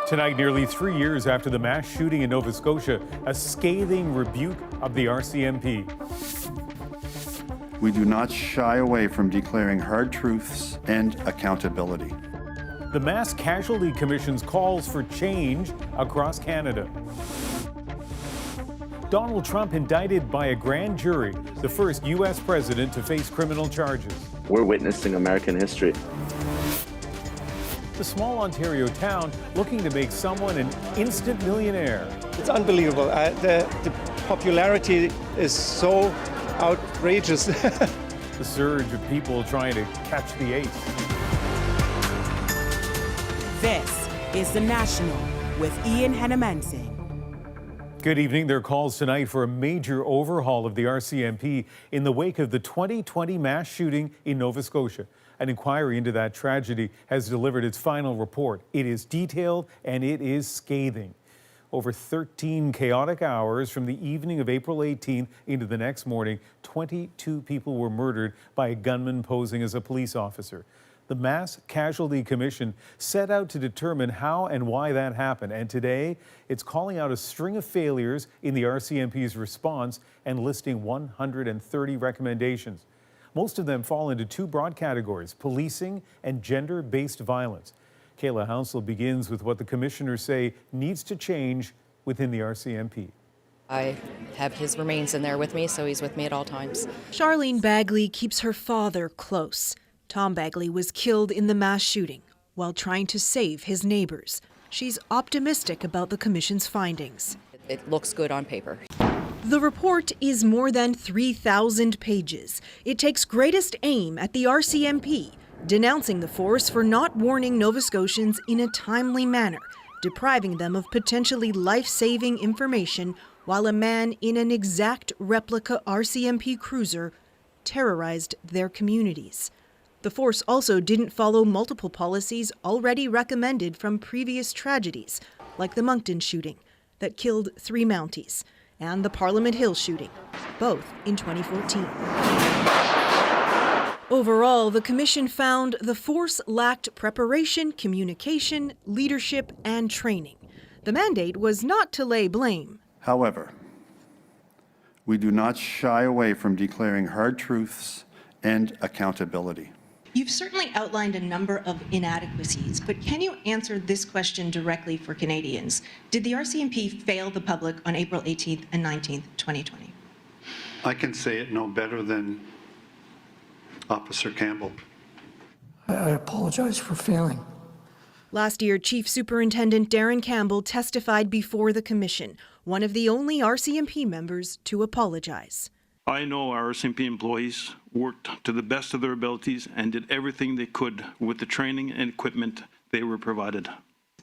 Tonight, nearly 3 years after the mass shooting in Nova Scotia, a scathing rebuke of the RCMP. We do not shy away from declaring hard truths and accountability. The Mass Casualty Commission's calls for change across Canada. Donald Trump indicted by a grand jury, the first U.S. president to face criminal charges. We're witnessing American history. The small Ontario town looking to make someone an instant millionaire. It's unbelievable. The popularity is so outrageous. The surge of people trying to catch the ace. This is The National with Ian Hennemanson. Good evening. There are calls tonight for a major overhaul of the RCMP in the wake of the 2020 mass shooting in Nova Scotia. An inquiry into that tragedy has delivered its final report. It is detailed and it is scathing. Over 13 chaotic hours from the evening of April 18th into the next morning, 22 people were murdered by a gunman posing as a police officer. The Mass Casualty Commission set out to determine how and why that happened, and today it's calling out a string of failures in the RCMP's response and listing 130 recommendations. Most of them fall into two broad categories: policing and gender-based violence. Kayla Hounsell begins with what the commissioners say needs to change within the RCMP. I have his remains in there with me, so he's with me at all times. Charlene Bagley keeps her father close. Tom Bagley was killed in the mass shooting while trying to save his neighbors. She's optimistic about the commission's findings. It looks good on paper. The report is more than 3,000 pages. It takes greatest aim at the RCMP, denouncing the force for not warning Nova Scotians in a timely manner, depriving them of potentially life-saving information while a man in an exact replica RCMP cruiser terrorized their communities. The force also didn't follow multiple policies already recommended from previous tragedies, like the Moncton shooting that killed 3 Mounties, and the Parliament Hill shooting, both in 2014. Overall, the commission found the force lacked preparation, communication, leadership, and training. The mandate was not to lay blame. However, we do not shy away from declaring hard truths and accountability. You've certainly outlined a number of inadequacies, but can you answer this question directly for Canadians? Did the RCMP fail the public on April 18th and 19th, 2020? I can say it no better than Officer Campbell. I apologize for failing. Last year, Chief Superintendent Darren Campbell testified before the commission, one of the only RCMP members to apologize. I know our RCMP employees worked to the best of their abilities and did everything they could with the training and equipment they were provided.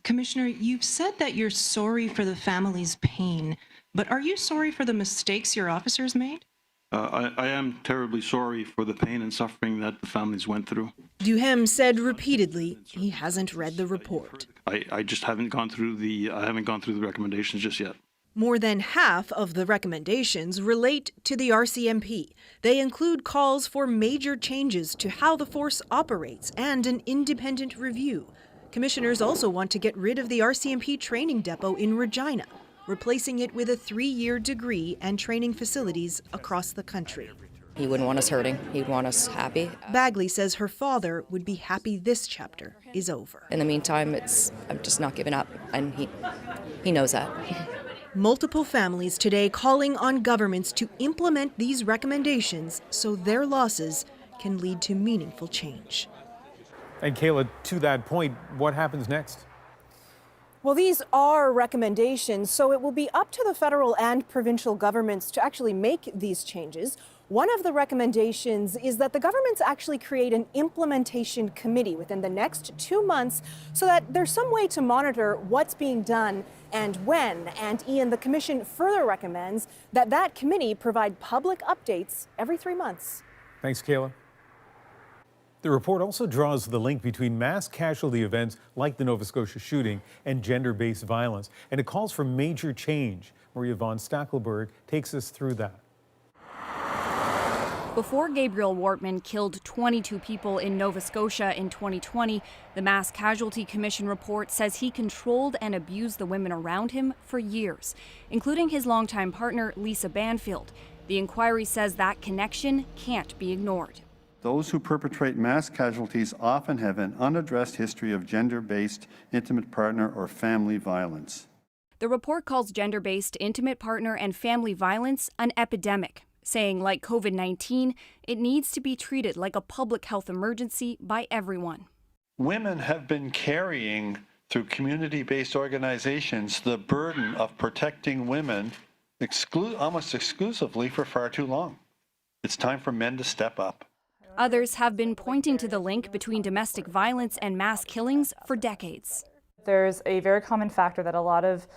Commissioner, you've said that you're sorry for the family's pain, but are you sorry for the mistakes your officers made? I am terribly sorry for the pain and suffering that the families went through. Duhem said repeatedly he hasn't read the report. I just haven't gone through the recommendations just yet. More than half of the recommendations relate to the RCMP. They include calls for major changes to how the force operates and an independent review. Commissioners also want to get rid of the RCMP training depot in Regina, replacing it with a 3-year degree and training facilities across the country. He wouldn't want us hurting. He'd want us happy. Bagley says her father would be happy this chapter is over. In the meantime, I'm just not giving up, and he knows that. Multiple families today calling on governments to implement these recommendations so their losses can lead to meaningful change. And Kayla, to that point, what happens next? Well, these are recommendations, so it will be up to the federal and provincial governments to actually make these changes. One of the recommendations is that the governments actually create an implementation committee within the next 2 months so that there's some way to monitor what's being done and when. And Ian, the commission further recommends that that committee provide public updates every 3 months. Thanks, Kayla. The report also draws the link between mass casualty events like the Nova Scotia shooting and gender-based violence, and it calls for major change. Maria von Stackelberg takes us through that. Before Gabriel Wortman killed 22 people in Nova Scotia in 2020, the Mass Casualty Commission report says he controlled and abused the women around him for years, including his longtime partner, Lisa Banfield. The inquiry says that connection can't be ignored. Those who perpetrate mass casualties often have an unaddressed history of gender-based intimate partner or family violence. The report calls gender-based intimate partner and family violence an epidemic, saying, like COVID-19, it needs to be treated like a public health emergency by everyone. Women have been carrying, through community-based organizations, the burden of protecting women almost exclusively for far too long. It's time for men to step up. Others have been pointing to the link between domestic violence and mass killings for decades. There's a very common factor that a lot of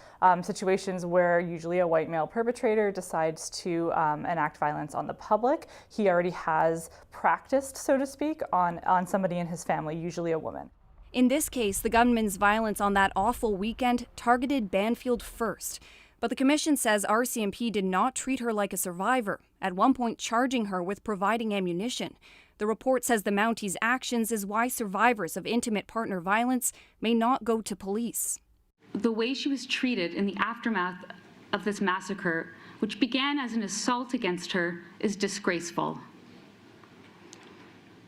situations where usually a white male perpetrator decides to enact violence on the public, he already has practiced, so to speak, on somebody in his family, usually a woman. In this case, the gunman's violence on that awful weekend targeted Banfield first. But the commission says RCMP did not treat her like a survivor, at one point charging her with providing ammunition. The report says the Mountie's actions is why survivors of intimate partner violence may not go to police. The way she was treated in the aftermath of this massacre, which began as an assault against her, is disgraceful.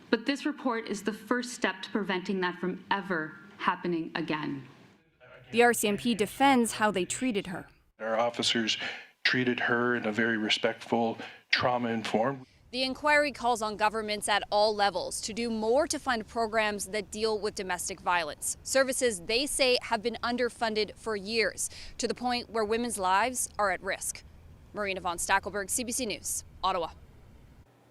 But this report is the first step to preventing that from ever happening again. The RCMP defends how they treated her. Our officers treated her in a very respectful, trauma-informed. The inquiry calls on governments at all levels to do more to fund programs that deal with domestic violence. Services they say have been underfunded for years, to the point where women's lives are at risk. Marina von Stackelberg, CBC News, Ottawa.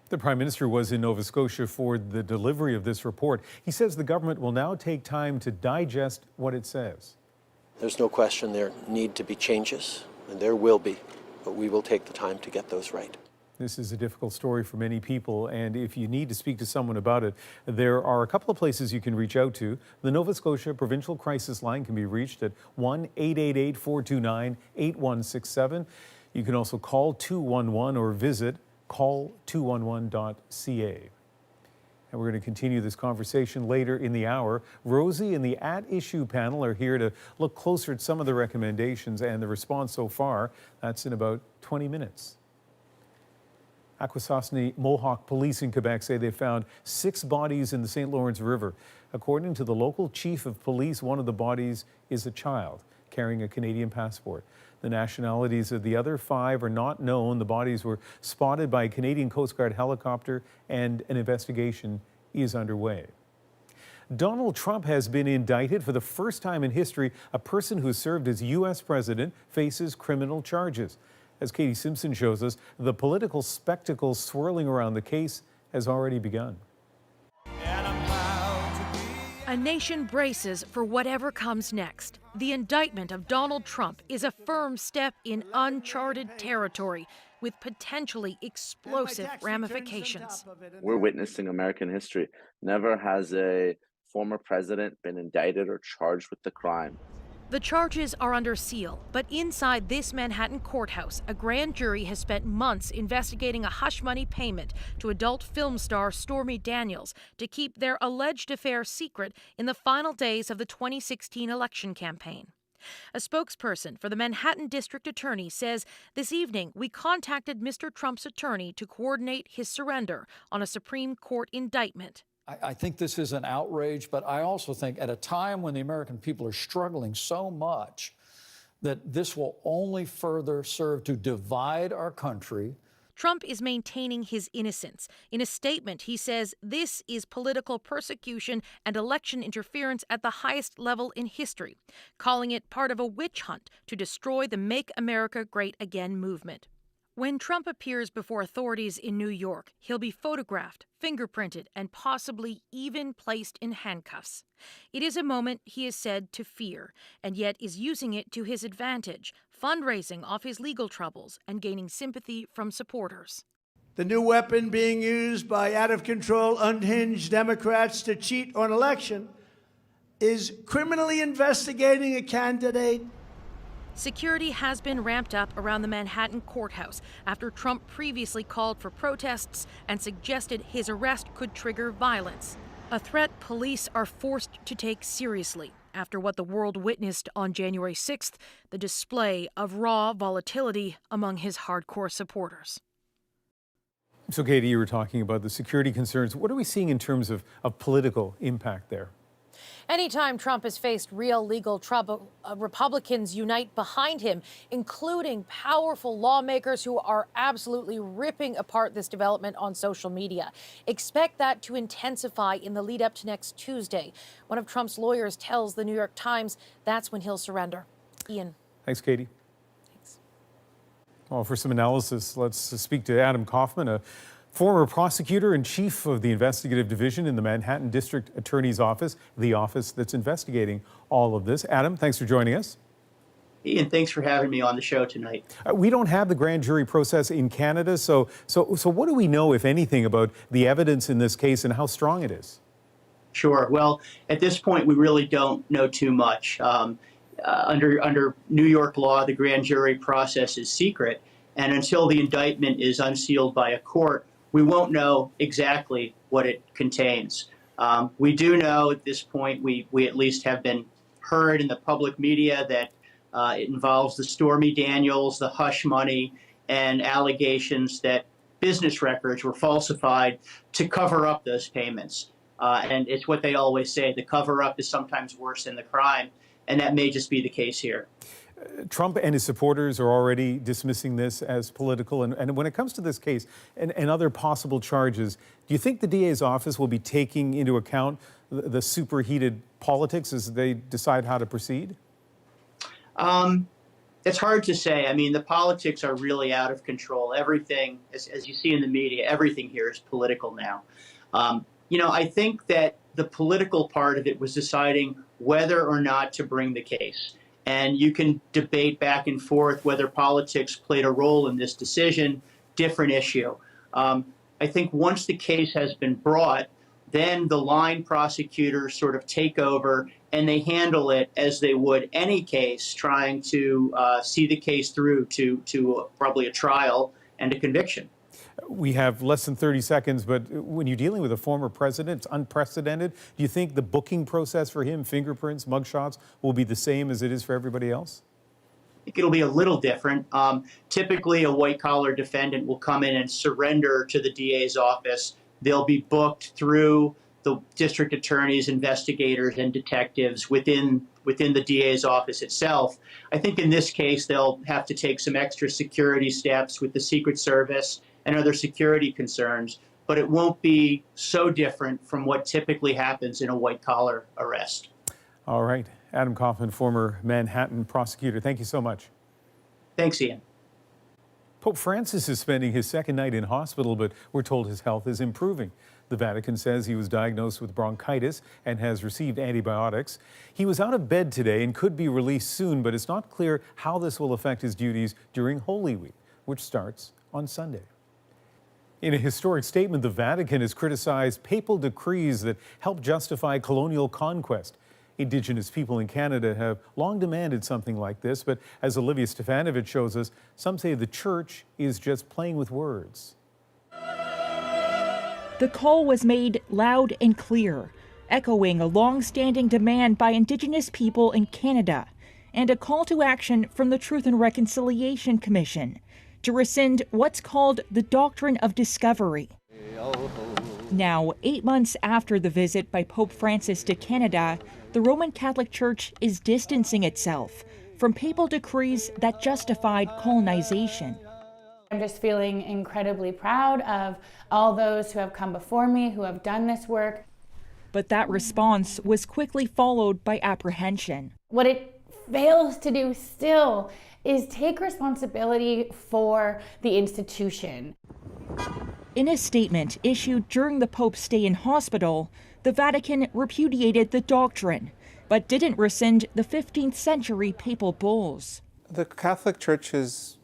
The Prime Minister was in Nova Scotia for the delivery of this report. He says the government will now take time to digest what it says. There's no question there need to be changes, and there will be, but we will take the time to get those right. This is a difficult story for many people, and if you need to speak to someone about it, there are a couple of places you can reach out to. The Nova Scotia Provincial Crisis Line can be reached at 1-888-429-8167. You can also call 211 or visit call211.ca. And we're going to continue this conversation later in the hour. Rosie and the At Issue panel are here to look closer at some of the recommendations and the response so far. That's in about 20 minutes. Akwesasne Mohawk police in Quebec say they found 6 bodies in the St. Lawrence River. According to the local chief of police, one of the bodies is a child carrying a Canadian passport. The nationalities of the other 5 are not known. The bodies were spotted by a Canadian Coast Guard helicopter, and an investigation is underway. Donald Trump has been indicted. For the first time in history, a person who served as U.S. president faces criminal charges. As Katie Simpson shows us, the political spectacle swirling around the case has already begun. A nation braces for whatever comes next. The indictment of Donald Trump is a firm step in uncharted territory with potentially explosive ramifications. We're witnessing American history. Never has a former president been indicted or charged with the crime. The charges are under seal, but inside this Manhattan courthouse, a grand jury has spent months investigating a hush money payment to adult film star Stormy Daniels to keep their alleged affair secret in the final days of the 2016 election campaign. A spokesperson for the Manhattan District Attorney says, "This evening we contacted Mr. Trump's attorney to coordinate his surrender on a Supreme Court indictment." I think this is an outrage, but I also think at a time when the American people are struggling so much that this will only further serve to divide our country. Trump is maintaining his innocence. In a statement, he says this is political persecution and election interference at the highest level in history, calling it part of a witch hunt to destroy the Make America Great Again movement. When Trump appears before authorities in New York, he'll be photographed, fingerprinted, and possibly even placed in handcuffs. It is a moment he is said to fear, and yet is using it to his advantage, fundraising off his legal troubles and gaining sympathy from supporters. The new weapon being used by out-of-control, unhinged Democrats to cheat on election is criminally investigating a candidate. Security has been ramped up around the Manhattan courthouse after Trump previously called for protests and suggested his arrest could trigger violence. A threat police are forced to take seriously after what the world witnessed on January 6th, the display of raw volatility among his hardcore supporters. So, Katie, you were talking about the security concerns. What are we seeing in terms of political impact there? Anytime Trump has faced real legal trouble, Republicans unite behind him, including powerful lawmakers who are absolutely ripping apart this development on social media. Expect that to intensify in the lead up to next Tuesday. One of Trump's lawyers tells the New York Times that's when he'll surrender. Ian. Thanks, Katie. Thanks. Well, for some analysis, let's speak to Adam Kaufman, a former prosecutor and chief of the investigative division in the Manhattan District Attorney's Office, the office that's investigating all of this. Adam, thanks for joining us. Ian, thanks for having me on the show tonight. We don't have the grand jury process in Canada, so what do we know, if anything, about the evidence in this case and how strong it is? Sure. Well, at this point, we really don't know too much. Under New York law, the grand jury process is secret, and until the indictment is unsealed by a court, we won't know exactly what it contains. We do know at this point, we at least have been heard in the public media that it involves the Stormy Daniels, the hush money, and allegations that business records were falsified to cover up those payments. And it's what they always say, the cover up is sometimes worse than the crime, and that may just be the case here. Trump and his supporters are already dismissing this as political. And when it comes to this case and other possible charges, do you think the DA's office will be taking into account the superheated politics as they decide how to proceed? It's hard to say. I mean, the politics are really out of control. Everything, as you see in the media, everything here is political now. I think that the political part of it was deciding whether or not to bring the case. And you can debate back and forth whether politics played a role in this decision, different issue. I think once the case has been brought, then the line prosecutors sort of take over and they handle it as they would any case, trying to see the case through to probably a trial and a conviction. We have less than 30 seconds, but when you're dealing with a former president, it's unprecedented. Do you think the booking process for him, fingerprints, mugshots, will be the same as it is for everybody else? I think it'll be a little different. Typically, a white-collar defendant will come in and surrender to the DA's office. They'll be booked through the district attorneys, investigators, and detectives within the DA's office itself. I think in this case, they'll have to take some extra security steps with the Secret Service and other security concerns, but it won't be so different from what typically happens in a white-collar arrest. All right. Adam Kaufman, former Manhattan prosecutor. Thank you so much. Thanks, Ian. Pope Francis is spending his second night in hospital, but we're told his health is improving. The Vatican says he was diagnosed with bronchitis and has received antibiotics. He was out of bed today and could be released soon, but it's not clear how this will affect his duties during Holy Week, which starts on Sunday. In a historic statement, the Vatican has criticized papal decrees that help justify colonial conquest. Indigenous people in Canada have long demanded something like this, but as Olivia Stefanovic shows us, some say the church is just playing with words. The call was made loud and clear, echoing a long-standing demand by Indigenous people in Canada, and a call to action from the Truth and Reconciliation Commission to rescind what's called the Doctrine of Discovery. Now, 8 months after the visit by Pope Francis to Canada, the Roman Catholic Church is distancing itself from papal decrees that justified colonization. I'm just feeling incredibly proud of all those who have come before me, who have done this work. But that response was quickly followed by apprehension. What it fails to do still is take responsibility for the institution. In a statement issued during the Pope's stay in hospital, the Vatican repudiated the doctrine, but didn't rescind the 15th century papal bulls. The Catholic Church has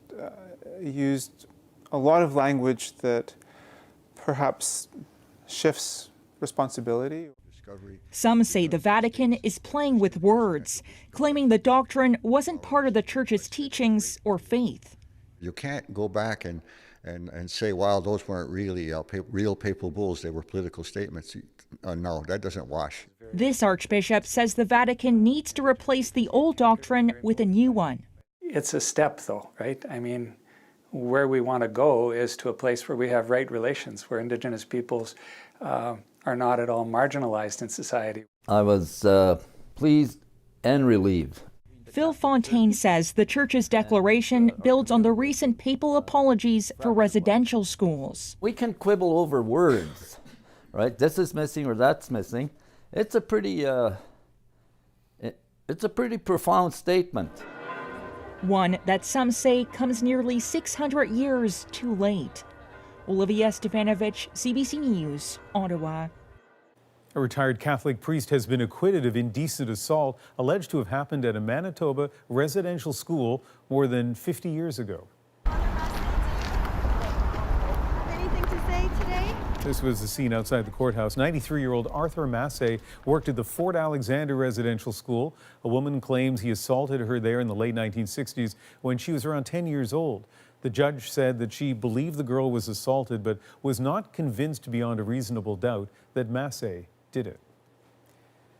used a lot of language that perhaps shifts responsibility. Some say the Vatican is playing with words, claiming the doctrine wasn't part of the Church's teachings or faith. You can't go back and say, well, those weren't really real papal bulls, they were political statements. No, that doesn't wash. This archbishop says the Vatican needs to replace the old doctrine with a new one. It's a step, though, right? I mean, where we want to go is to a place where we have right relations, where Indigenous peoples are not at all marginalized in society. I was pleased and relieved. Phil Fontaine says the Church's declaration builds on the recent papal apologies for residential schools. We can quibble over words, right? This is missing or that's missing. It's a pretty profound statement. One that some say comes nearly 600 years too late. Olivia Stefanovic, CBC News, Ottawa. A retired Catholic priest has been acquitted of indecent assault alleged to have happened at a Manitoba residential school more than 50 years ago. Anything to say today? This was the scene outside the courthouse. 93-year-old Arthur Massey worked at the Fort Alexander Residential School. A woman claims he assaulted her there in the late 1960s when she was around 10 years old. The judge said that she believed the girl was assaulted, but was not convinced beyond a reasonable doubt that Massey did it.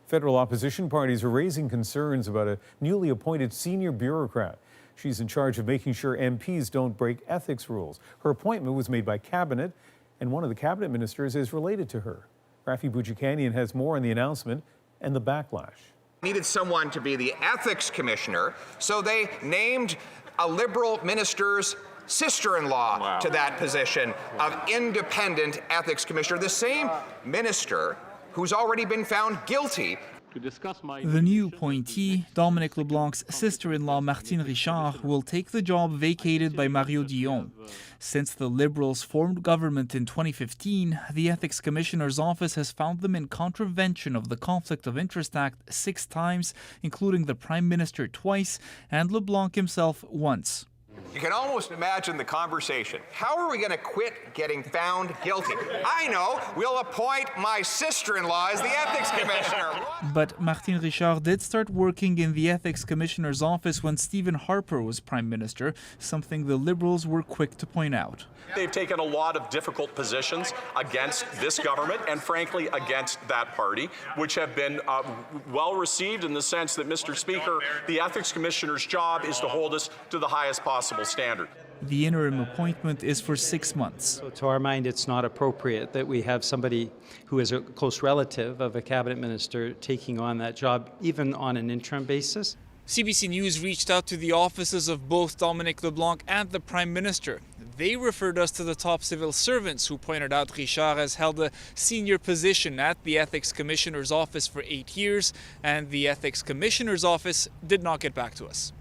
Federal opposition parties are raising concerns about a newly appointed senior bureaucrat. She's in charge of making sure MPs don't break ethics rules. Her appointment was made by cabinet, and one of the cabinet ministers is related to her. Rafi Boudjikanian has more on the announcement and the backlash. Needed someone to be the ethics commissioner, so they named a Liberal minister's sister-in-law to that position of independent ethics commissioner, the same minister who's already been found guilty. The new appointee, Dominic LeBlanc's sister-in-law Martine Richard, will take the job vacated by Mario Dion. Since the Liberals formed government in 2015, the Ethics Commissioner's office has found them in contravention of the Conflict of Interest Act 6 times, including the Prime Minister twice and LeBlanc himself once. You can almost imagine the conversation. How are we going to quit getting found guilty? I know, we'll appoint my sister-in-law as the ethics commissioner. But Martine Richard did start working in the Ethics Commissioner's office when Stephen Harper was Prime Minister, something the Liberals were quick to point out. They've taken a lot of difficult positions against this government and, frankly, against that party, which have been well received in the sense that, Mr. Speaker, the Ethics Commissioner's job is to hold us to the highest possible standard. The interim appointment is for 6 months. So to our mind, it's not appropriate that we have somebody who is a close relative of a cabinet minister taking on that job, even on an interim basis. CBC News reached out to the offices of both Dominic LeBlanc and the Prime Minister. They referred us to the top civil servants who pointed out Richard has held a senior position at the Ethics Commissioner's office for 8 years, and the Ethics Commissioner's office did not get back to us.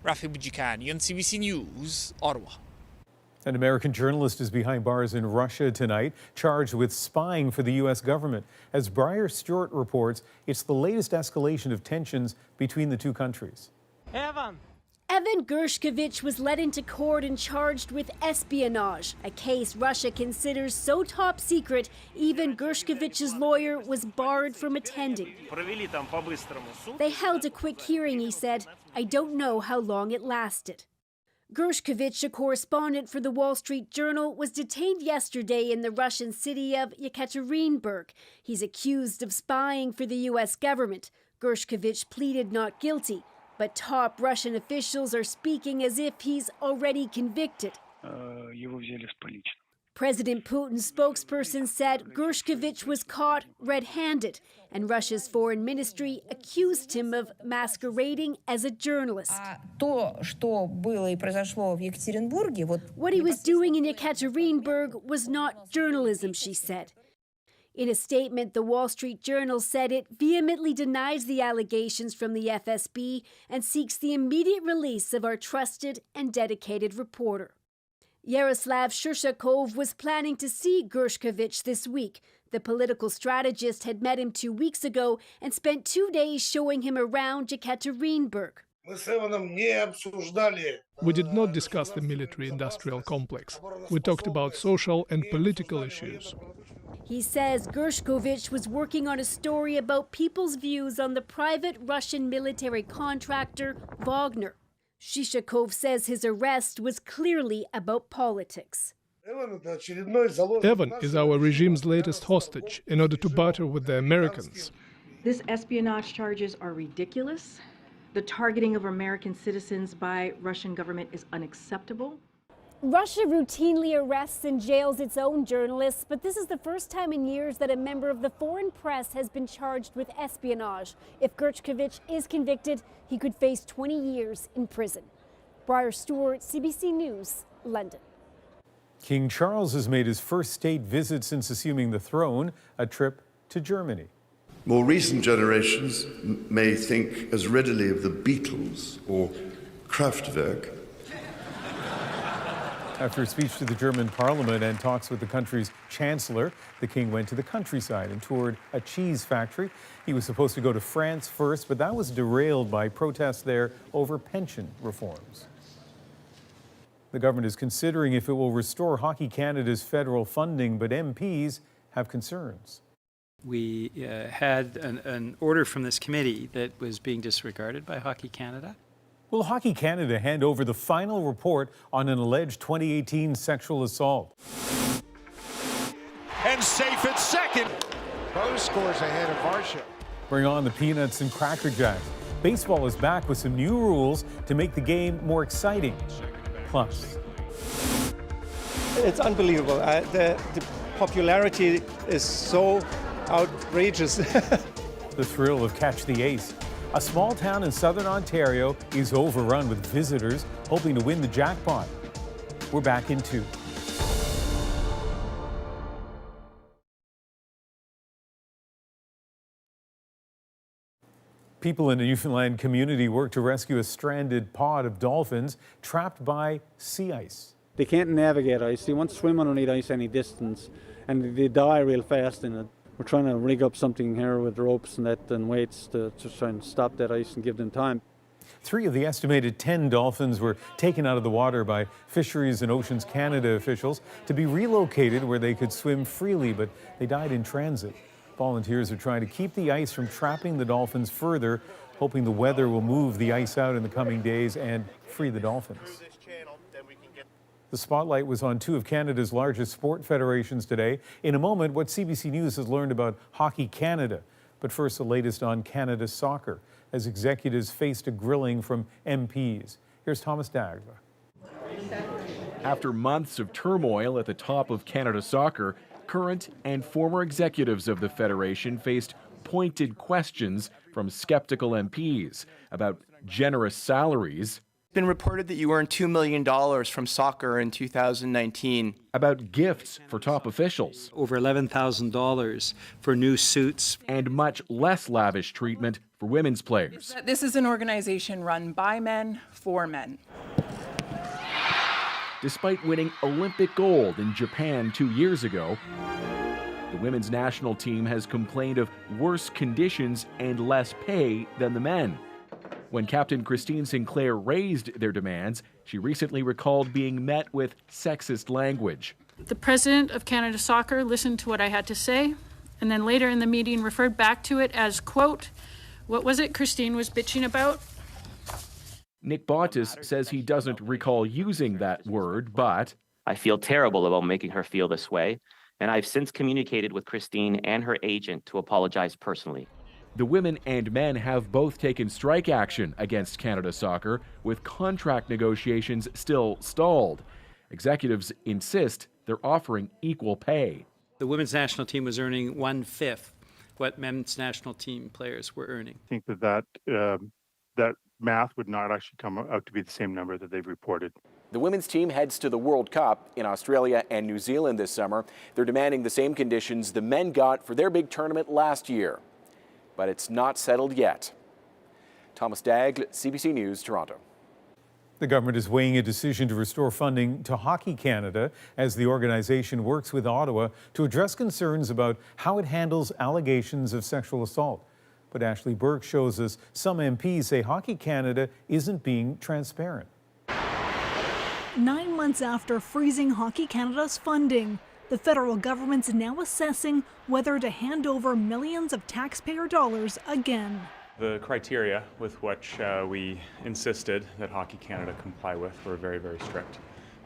Rafi Boudjikanian, CBC News, Ottawa. An American journalist is behind bars in Russia tonight, charged with spying for the U.S. government. As Briar Stewart reports, it's the latest escalation of tensions between the two countries. Evan Gershkovich was led into court and charged with espionage, a case Russia considers so top secret, even Gershkovich's lawyer was barred from attending. They held a quick hearing, he said. I don't know how long it lasted. Gershkovich, a correspondent for the Wall Street Journal, was detained yesterday in the Russian city of Yekaterinburg. He's accused of spying for the U.S. government. Gershkovich pleaded not guilty, but top Russian officials are speaking as if he's already convicted. President Putin's spokesperson said Gershkovich was caught red-handed, and Russia's foreign ministry accused him of masquerading as a journalist. What he was doing in Yekaterinburg was not journalism, she said. In a statement, the Wall Street Journal said it vehemently denies the allegations from the FSB and seeks the immediate release of our trusted and dedicated reporter. Yaroslav Shurshakov was planning to see Gershkovich this week. The political strategist had met him 2 weeks ago and spent 2 days showing him around Yekaterinburg. We did not discuss the military-industrial complex. We talked about social and political issues. He says Gershkovich was working on a story about people's views on the private Russian military contractor Wagner. Shishakov says his arrest was clearly about politics. Evan is our regime's latest hostage in order to barter with the Americans. These espionage charges are ridiculous. The targeting of American citizens by Russian government is unacceptable. Russia routinely arrests and jails its own journalists, but this is the first time in years that a member of the foreign press has been charged with espionage. If Gershkovich is convicted, he could face 20 years in prison. Briar Stewart, CBC News, London. King Charles has made his first state visit since assuming the throne, a trip to Germany. More recent generations may think as readily of the Beatles or Kraftwerk. After a speech to the German parliament and talks with the country's chancellor, the king went to the countryside and toured a cheese factory. He was supposed to go to France first, but that was derailed by protests there over pension reforms. The government is considering if it will restore Hockey Canada's federal funding, but MPs have concerns. We had an order from this committee that was being disregarded by Hockey Canada. Will Hockey Canada hand over the final report on an alleged 2018 sexual assault? And safe at second. Both scores ahead of Varsha. Bring on the Peanuts and Cracker Jacks. Baseball is back with some new rules to make the game more exciting. Plus, it's unbelievable. The popularity is so outrageous. the thrill of Catch the Ace. A small town in southern Ontario is overrun with visitors hoping to win the jackpot. We're back in 2. People in a Newfoundland community work to rescue a stranded pod of dolphins trapped by sea ice. They can't navigate ice. They won't swim underneath ice any distance, and they die real fast in it. We're trying to rig up something here with ropes and net and weights to try and stop that ice and give them time. 3 of the estimated 10 dolphins were taken out of the water by Fisheries and Oceans Canada officials to be relocated where they could swim freely, but they died in transit. Volunteers are trying to keep the ice from trapping the dolphins further, hoping the weather will move the ice out in the coming days and free the dolphins. The spotlight was on 2 of Canada's largest sport federations today. In a moment, what CBC News has learned about Hockey Canada. But first, the latest on Canada soccer, as executives faced a grilling from MPs. Here's Thomas Dagva. After months of turmoil at the top of Canada soccer, current and former executives of the federation faced pointed questions from skeptical MPs about generous salaries. It's been reported that you earned $2 million from soccer in 2019. About gifts for top officials. Over $11,000 for new suits. And much less lavish treatment for women's players. This is an organization run by men, for men. Despite winning Olympic gold in Japan 2 years ago, the women's national team has complained of worse conditions and less pay than the men. When Captain Christine Sinclair raised their demands, she recently recalled being met with sexist language. The president of Canada Soccer listened to what I had to say, and then later in the meeting referred back to it as, quote, what was it Christine was bitching about? Nick Bottas says he doesn't recall using that word, but I feel terrible about making her feel this way, and I've since communicated with Christine and her agent to apologize personally. The women and men have both taken strike action against Canada Soccer, with contract negotiations still stalled. Executives insist they're offering equal pay. The women's national team was earning 1/5 what men's national team players were earning. I think that math would not actually come out to be the same number that they've reported. The women's team heads to the World Cup in Australia and New Zealand this summer. They're demanding the same conditions the men got for their big tournament last year. But it's not settled yet. Thomas Daigle, CBC News, Toronto. The government is weighing a decision to restore funding to Hockey Canada as the organization works with Ottawa to address concerns about how it handles allegations of sexual assault. But Ashley Burke shows us some MPs say Hockey Canada isn't being transparent. 9 months after freezing Hockey Canada's funding, The federal government's now assessing whether to hand over millions of taxpayer dollars again. The criteria with which we insisted that Hockey Canada comply with were very, very strict.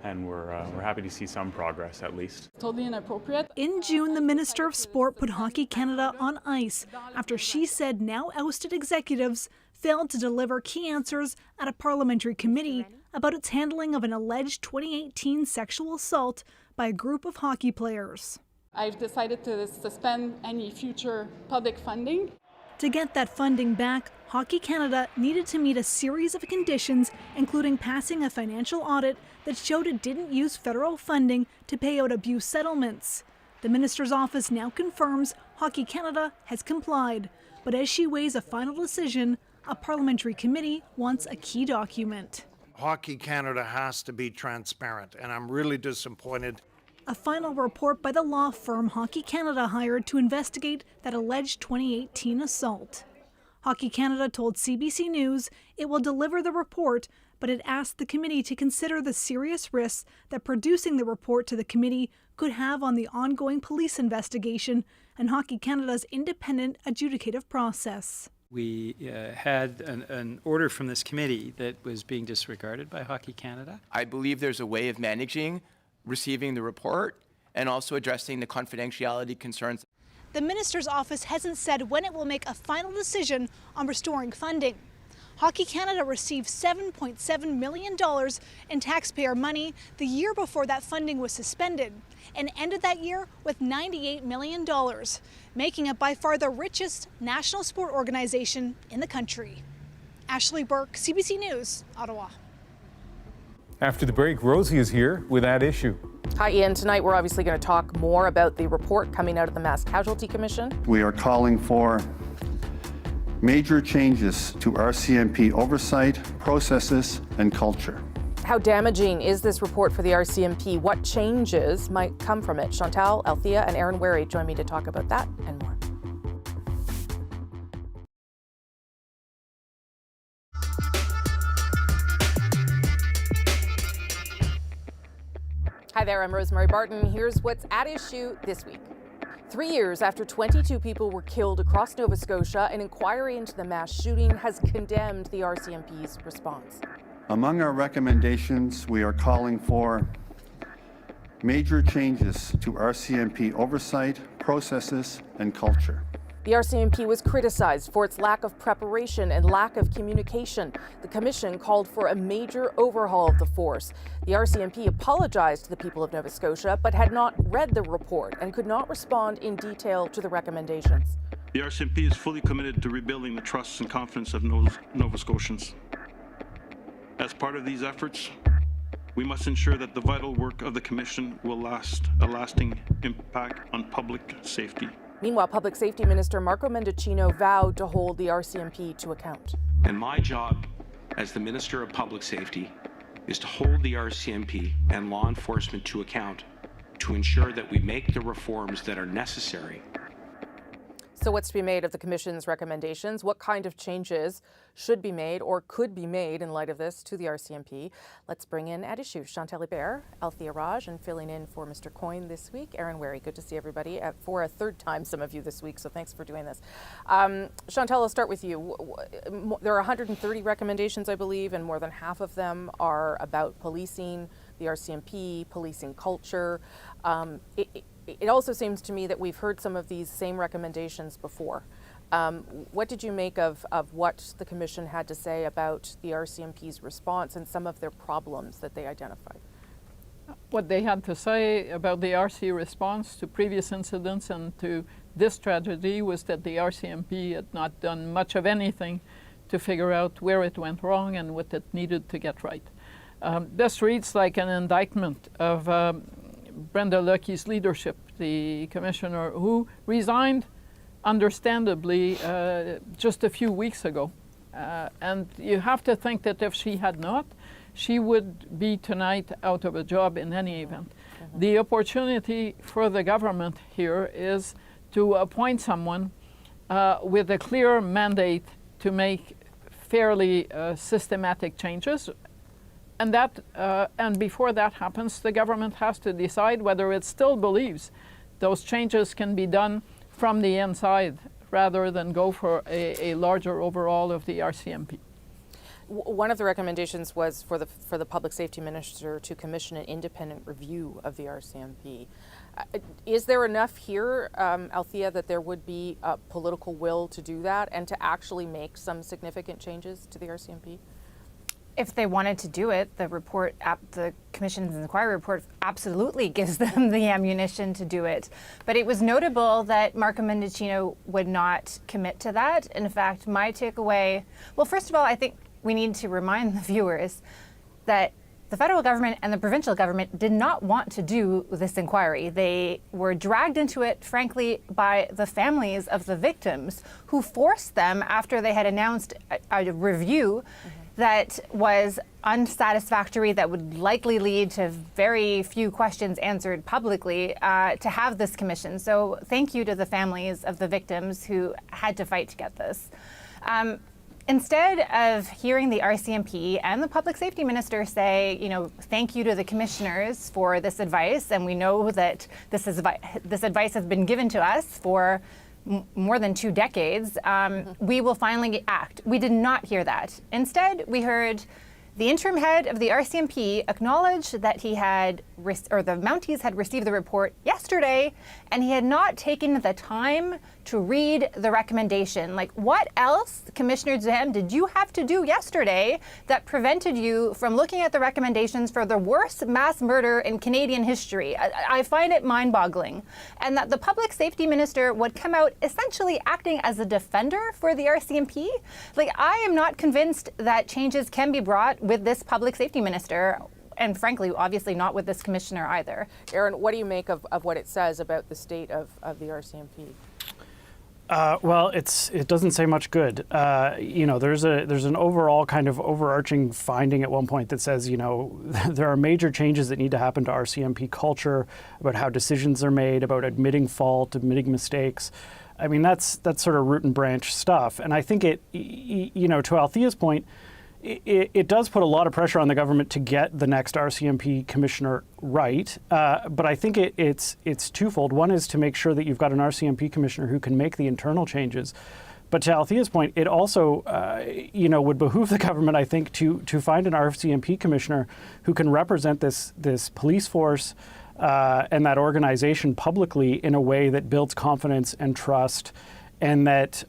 And we're happy to see some progress, at least. Totally inappropriate. In June, the Minister of Sport put Hockey Canada on ice after she said now ousted executives failed to deliver key answers at a parliamentary committee about its handling of an alleged 2018 sexual assault by a group of hockey players. I've decided to suspend any future public funding. To get that funding back, Hockey Canada needed to meet a series of conditions, including passing a financial audit that showed it didn't use federal funding to pay out abuse settlements. The minister's office now confirms Hockey Canada has complied, but as she weighs a final decision, a parliamentary committee wants a key document. Hockey Canada has to be transparent, and I'm really disappointed. A final report by the law firm Hockey Canada hired to investigate that alleged 2018 assault. Hockey Canada told CBC News it will deliver the report, but it asked the committee to consider the serious risks that producing the report to the committee could have on the ongoing police investigation and Hockey Canada's independent adjudicative process. We had an order from this committee that was being disregarded by Hockey Canada. I believe there's a way of managing receiving the report and also addressing the confidentiality concerns. The minister's office hasn't said when it will make a final decision on restoring funding. Hockey Canada received $7.7 million in taxpayer money the year before that funding was suspended and ended that year with $98 million, making it by far the richest national sport organization in the country. Ashley Burke, CBC News, Ottawa. After the break, Rosie is here with that issue. Hi, Ian. Tonight we're obviously going to talk more about the report coming out of the Mass Casualty Commission. We are calling for major changes to RCMP oversight, processes, and culture. How damaging is this report for the RCMP? What changes might come from it? Chantal, Althea, and Aaron Wary join me to talk about that and more. Hi there, I'm Rosemary Barton. Here's what's at issue this week. 3 years after 22 people were killed across Nova Scotia, an inquiry into the mass shooting has condemned the RCMP's response. Among our recommendations, we are calling for major changes to RCMP oversight, processes, and culture. The RCMP was criticized for its lack of preparation and lack of communication. The commission called for a major overhaul of the force. The RCMP apologized to the people of Nova Scotia, but had not read the report and could not respond in detail to the recommendations. The RCMP is fully committed to rebuilding the trust and confidence of Nova Scotians. As part of these efforts, we must ensure that the vital work of the commission will last a lasting impact on public safety. Meanwhile, Public Safety Minister Marco Mendicino vowed to hold the RCMP to account. And my job as the Minister of Public Safety is to hold the RCMP and law enforcement to account to ensure that we make the reforms that are necessary. So what's to be made of the Commission's recommendations? What kind of changes should be made or could be made in light of this to the RCMP? Let's bring in at issue Chantal Hébert, Althea Raj, and filling in for Mr. Coyne this week, Aaron Wary. Good to see everybody for a third time, some of you this week, so thanks for doing this. Chantal, I'll start with you. There are 130 recommendations, I believe, and more than half of them are about policing, the RCMP, policing culture. It also seems to me that we've heard some of these same recommendations before. What did you make of what the Commission had to say about the RCMP's response and some of their problems that they identified? What they had to say about the RC response to previous incidents and to this tragedy was that the RCMP had not done much of anything to figure out where it went wrong and what it needed to get right. This reads like an indictment of Brenda Lucky's leadership, the commissioner who resigned understandably just a few weeks ago. And you have to think that if she had not, she would be tonight out of a job in any event. Mm-hmm. The opportunity for the government here is to appoint someone with a clear mandate to make fairly systematic changes And before that happens, the government has to decide whether it still believes those changes can be done from the inside rather than go for a larger overhaul of the RCMP. One of the recommendations was for the Public Safety Minister to commission an independent review of the RCMP. Is there enough here, Althea, that there would be a political will to do that and to actually make some significant changes to the RCMP? If they wanted to do it, the Commission's inquiry report absolutely gives them the ammunition to do it. But it was notable that Marco Mendicino would not commit to that. In fact, my takeaway, well, first of all, I think we need to remind the viewers that the federal government and the provincial government did not want to do this inquiry. They were dragged into it, frankly, by the families of the victims who forced them, after they had announced a review that was unsatisfactory, that would likely lead to very few questions answered publicly, to have this commission. So thank you to the families of the victims who had to fight to get this. Instead of hearing the RCMP and the Public Safety Minister say, thank you to the commissioners for this advice, and we know that this advice has been given to us for more than 2 decades, we will finally act. We did not hear that. Instead, we heard the interim head of the RCMP acknowledge that the Mounties had received the report yesterday, and he had not taken the time to read the recommendation. Like, what else, Commissioner Duhem, did you have to do yesterday that prevented you from looking at the recommendations for the worst mass murder in Canadian history? I find it mind-boggling. And that the Public Safety Minister would come out essentially acting as a defender for the RCMP? Like, I am not convinced that changes can be brought with this Public Safety Minister, and frankly, obviously not with this commissioner either. Aaron, what do you make of what it says about the state of the RCMP? Well, it doesn't say much good. There's an overall kind of overarching finding at one point that says, there are major changes that need to happen to RCMP culture, about how decisions are made, about admitting fault, admitting mistakes. I mean, that's sort of root and branch stuff. And I think to Althea's point, it does put a lot of pressure on the government to get the next RCMP commissioner right, but I think it's twofold. One is to make sure that you've got an RCMP commissioner who can make the internal changes. But to Althea's point, it also would behoove the government, I think, to find an RCMP commissioner who can represent this police force and that organization publicly in a way that builds confidence and trust, and that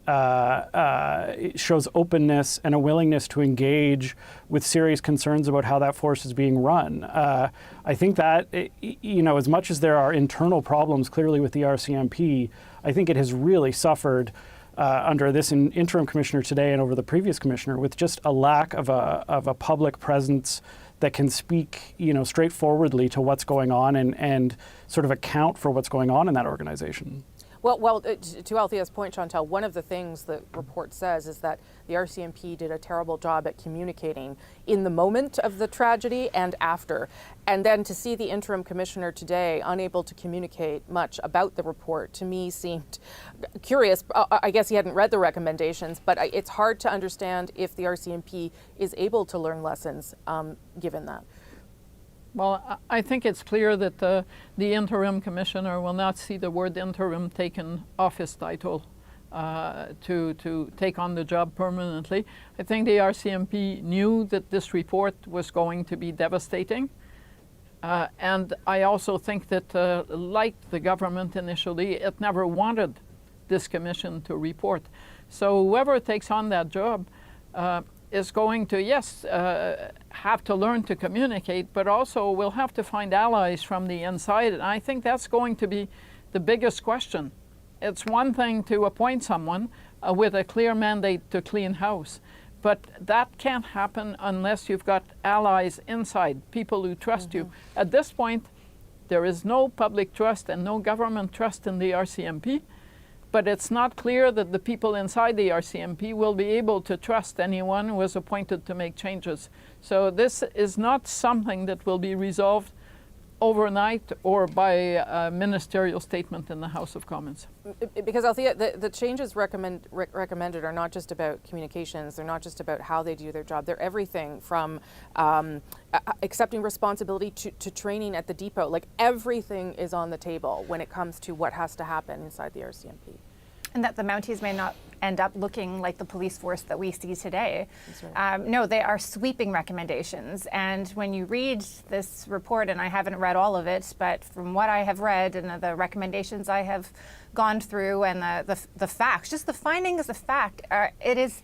shows openness and a willingness to engage with serious concerns about how that force is being run. I think that, as much as there are internal problems clearly with the RCMP, I think it has really suffered under this interim commissioner today and over the previous commissioner with just a lack of a public presence that can speak, straightforwardly to what's going on and sort of account for what's going on in that organization. Well, to Althea's point, Chantal, one of the things the report says is that the RCMP did a terrible job at communicating in the moment of the tragedy and after. And then to see the interim commissioner today unable to communicate much about the report, to me seemed curious. I guess he hadn't read the recommendations, but it's hard to understand if the RCMP is able to learn lessons given that. Well, I think it's clear that the interim commissioner will not see the word interim taken off his title to take on the job permanently. I think the RCMP knew that this report was going to be devastating. And I also think that, like the government initially, it never wanted this commission to report. So whoever takes on that job is going to, yes, have to learn to communicate, but also will have to find allies from the inside. And I think that's going to be the biggest question. It's one thing to appoint someone with a clear mandate to clean house, but that can't happen unless you've got allies inside, people who trust you. At this point, there is no public trust and no government trust in the RCMP. But it's not clear that the people inside the RCMP will be able to trust anyone who is appointed to make changes. So this is not something that will be resolved overnight or by a ministerial statement in the House of Commons. Because Althea, the changes recommended are not just about communications, they're not just about how they do their job, they're everything from accepting responsibility to training at the depot. Like everything is on the table when it comes to what has to happen inside the RCMP. And that the Mounties may not end up looking like the police force that we see today. That's right. No, they are sweeping recommendations. And when you read this report, and I haven't read all of it, but from what I have read and the recommendations I have gone through and the facts, just the findings of fact, it is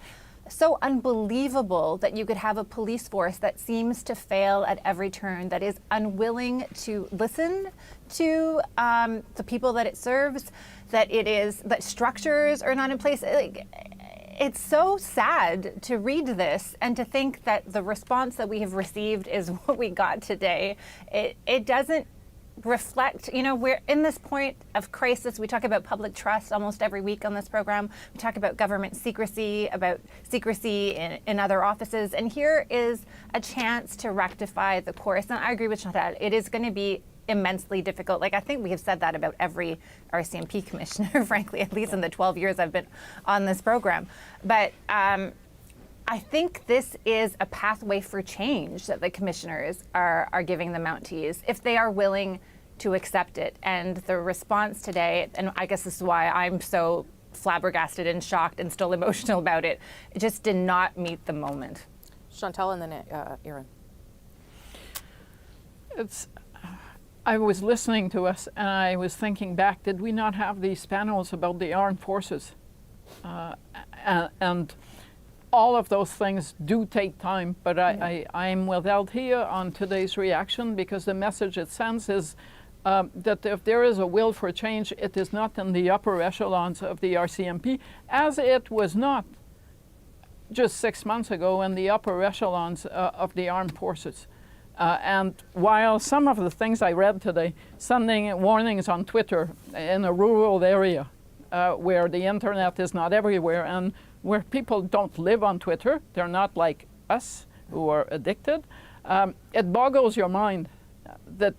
so unbelievable that you could have a police force that seems to fail at every turn, that is unwilling to listen to the people that it serves, that structures are not in place. It's so sad to read this and to think that the response that we have received is what we got today. It doesn't reflect, we're in this point of crisis. We talk about public trust almost every week on this program. We talk about government secrecy, about secrecy in other offices. And here is a chance to rectify the course. And I agree with Chantal. It is going to be immensely difficult. Like, I think we have said that about every RCMP commissioner, frankly, at least in the 12 years I've been on this program. But I think this is a pathway for change that the commissioners are giving the Mounties if they are willing to accept it. And the response today, and I guess this is why I'm so flabbergasted and shocked and still emotional about it, it just did not meet the moment. Chantal and then Erin. I was listening to us and I was thinking back, did we not have these panels about the armed forces? And all of those things do take time, but I'm with Althea on today's reaction because the message it sends is that if there is a will for change, it is not in the upper echelons of the RCMP, as it was not just 6 months ago in the upper echelons of the armed forces. And while some of the things I read today, sending warnings on Twitter in a rural area where the internet is not everywhere and where people don't live on Twitter, they're not like us who are addicted, it boggles your mind that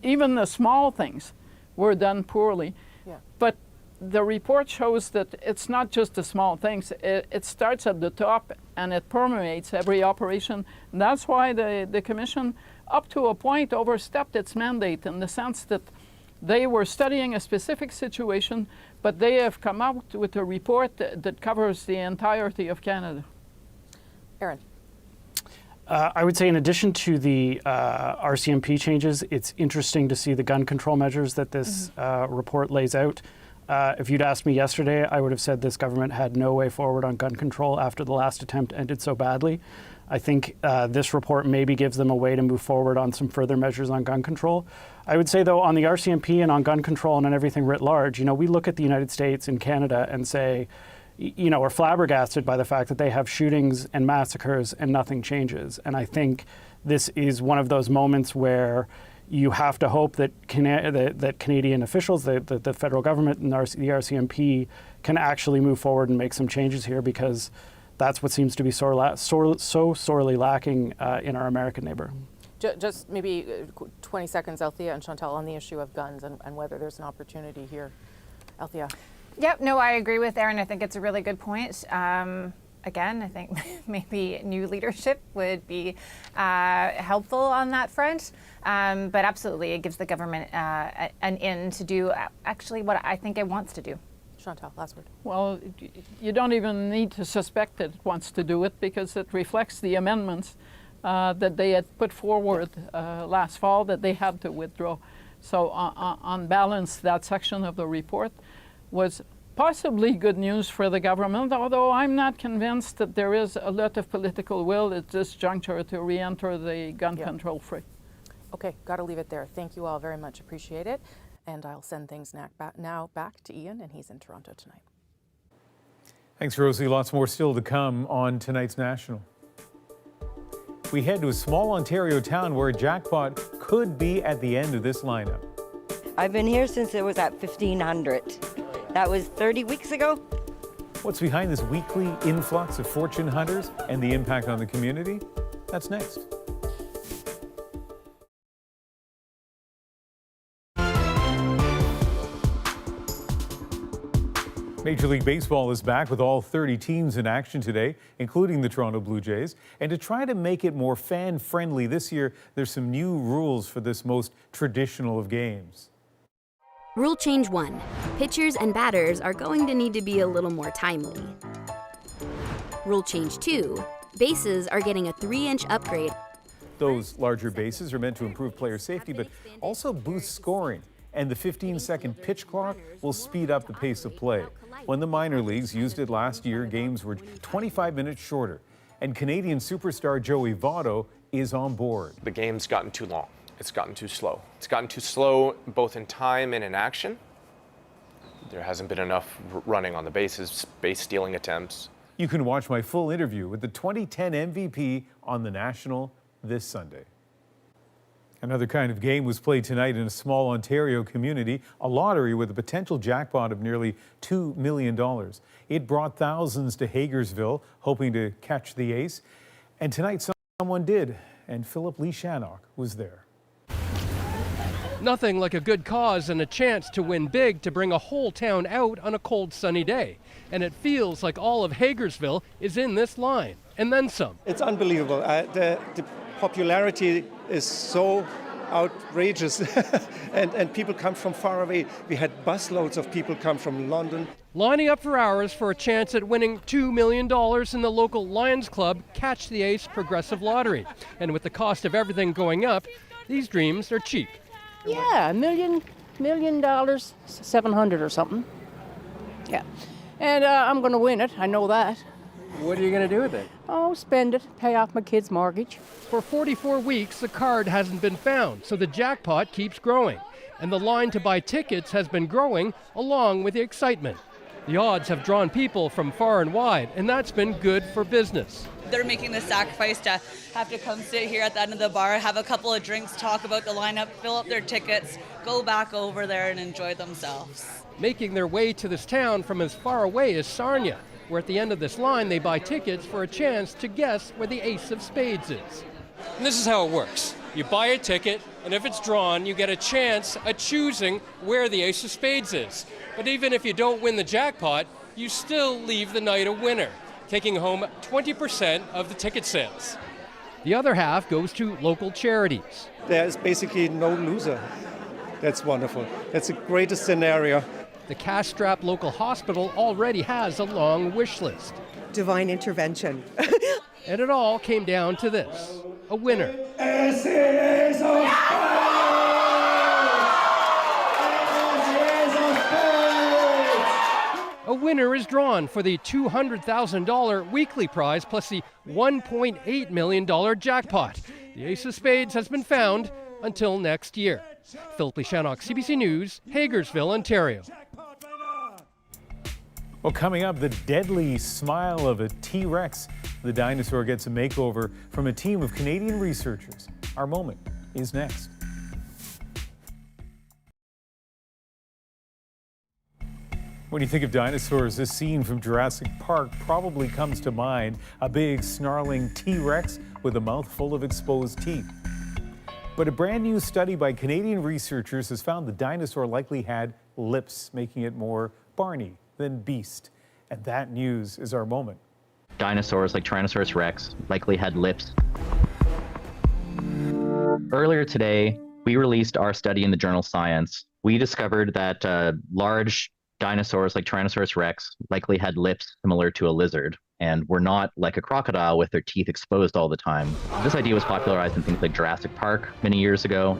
even the small things were done poorly. Yeah. But the report shows that it's not just the small things. It starts at the top and it permeates every operation. And that's why the Commission, up to a point, overstepped its mandate in the sense that they were studying a specific situation, but they have come out with a report that covers the entirety of Canada. Erin. I would say in addition to the RCMP changes, it's interesting to see the gun control measures that this report lays out. If you'd asked me yesterday, I would have said this government had no way forward on gun control after the last attempt ended so badly. I think this report maybe gives them a way to move forward on some further measures on gun control. I would say, though, on the RCMP and on gun control and on everything writ large, we look at the United States and Canada and say, we're flabbergasted by the fact that they have shootings and massacres and nothing changes. And I think this is one of those moments where you have to hope that that Canadian officials, the federal government and the RCMP can actually move forward and make some changes here, because that's what seems to be so sorely lacking in our American neighbor. Just maybe 20 seconds, Althea and Chantal, on the issue of guns and whether there's an opportunity here. Althea. Yep, no, I agree with Erin. I think it's a really good point. Again, I think maybe new leadership would be helpful on that front. But absolutely, it gives the government an in to do actually what I think it wants to do. Chantal, last word. Well, you don't even need to suspect that it wants to do it, because it reflects the amendments that they had put forward last fall that they had to withdraw. So on balance, that section of the report was possibly good news for the government, although I'm not convinced that there is a lot of political will at this juncture to re-enter the gun control free. Okay, got to leave it there. Thank you all very much. Appreciate it. And I'll send things now back to Ian, and he's in Toronto tonight. Thanks, Rosie. Lots more still to come on tonight's National. We head to a small Ontario town where a jackpot could be at the end of this lineup. I've been here since it was at 1500. That was 30 weeks ago. What's behind this weekly influx of fortune hunters and the impact on the community? That's next. Major League Baseball is back with all 30 teams in action today, including the Toronto Blue Jays. And to try to make it more fan-friendly this year, there's some new rules for this most traditional of games. Rule change 1. Pitchers and batters are going to need to be a little more timely. Rule change 2. Bases are getting a 3-inch upgrade. Those larger bases are meant to improve player safety, but also boost scoring. And the 15-second pitch clock will speed up the pace of play. When the minor leagues used it last year, games were 25 minutes shorter. And Canadian superstar Joey Votto is on board. The game's gotten too long. It's gotten too slow. It's gotten too slow both in time and in action. There hasn't been enough running on the bases, base stealing attempts. You can watch my full interview with the 2010 MVP on The National this Sunday. Another kind of game was played tonight in a small Ontario community, a lottery with a potential jackpot of nearly $2 million. It brought thousands to Hagersville, hoping to catch the ace. And tonight someone did, and Philip Lee Shannock was there. Nothing like a good cause and a chance to win big to bring a whole town out on a cold, sunny day. And it feels like all of Hagersville is in this line, and then some. It's unbelievable. The popularity is so outrageous and people come from far away. We had busloads of people come from London. Lining up for hours for a chance at winning $2 million in the local Lions Club Catch the Ace Progressive Lottery. And with the cost of everything going up, these dreams are cheap. Yeah, $1 million, 700 or something. Yeah, and I'm going to win it. I know that. What are you going to do with it? Oh, spend it, pay off my kid's mortgage. For 44 weeks, the card hasn't been found, so the jackpot keeps growing. And the line to buy tickets has been growing along with the excitement. The odds have drawn people from far and wide, and that's been good for business. They're making the sacrifice to have to come sit here at the end of the bar, have a couple of drinks, talk about the lineup, fill up their tickets, go back over there and enjoy themselves. Making their way to this town from as far away as Sarnia, where at the end of this line they buy tickets for a chance to guess where the Ace of Spades is. And this is how it works. You buy a ticket, and if it's drawn, you get a chance at choosing where the Ace of Spades is. But even if you don't win the jackpot, you still leave the night a winner, taking home 20% of the ticket sales. The other half goes to local charities. There is basically no loser. That's wonderful. That's the greatest scenario. The cash-strapped local hospital already has a long wish list. Divine intervention. And it all came down to this, a winner. A winner is drawn for the $200,000 weekly prize plus the $1.8 million jackpot. The Ace of Spades has been found until next year. Philip Lee Shannock, CBC News, Hagersville, Ontario. Well, coming up, the deadly smile of a T-Rex. The dinosaur gets a makeover from a team of Canadian researchers. Our moment is next. When you think of dinosaurs, this scene from Jurassic Park probably comes to mind. A big, snarling T-Rex with a mouth full of exposed teeth. But a brand new study by Canadian researchers has found the dinosaur likely had lips, making it more Barney than Beast. And that news is our moment. Dinosaurs like Tyrannosaurus rex likely had lips. Earlier today, we released our study in the journal Science. We discovered that large dinosaurs like Tyrannosaurus rex likely had lips similar to a lizard and were not like a crocodile with their teeth exposed all the time. This idea was popularized in things like Jurassic Park many years ago.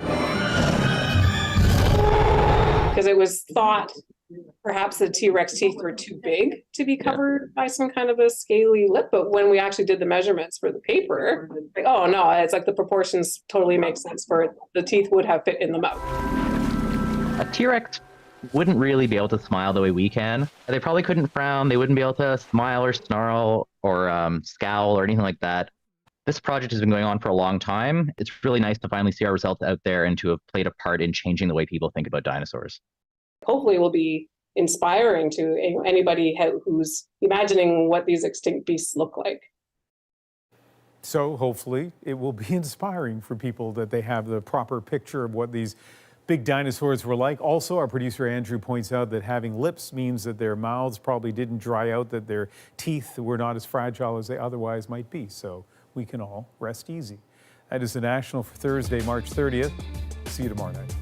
Because it was thought perhaps the T-Rex teeth were too big to be covered by some kind of a scaly lip. But when we actually did the measurements for the paper, like, oh no, it's like the proportions totally make sense for it. The teeth would have fit in the mouth. A T-Rex wouldn't really be able to smile the way we can. They probably couldn't frown. They wouldn't be able to smile or snarl or scowl or anything like that. This project has been going on for a long time. It's really nice to finally see our results out there and to have played a part in changing the way people think about dinosaurs. Hopefully it will be inspiring to anybody who's imagining what these extinct beasts look like. So hopefully it will be inspiring for people that they have the proper picture of what these big dinosaurs were like. Also, our producer Andrew points out that having lips means that their mouths probably didn't dry out, that their teeth were not as fragile as they otherwise might be. So we can all rest easy. That is the National for Thursday, March 30th. See you tomorrow night.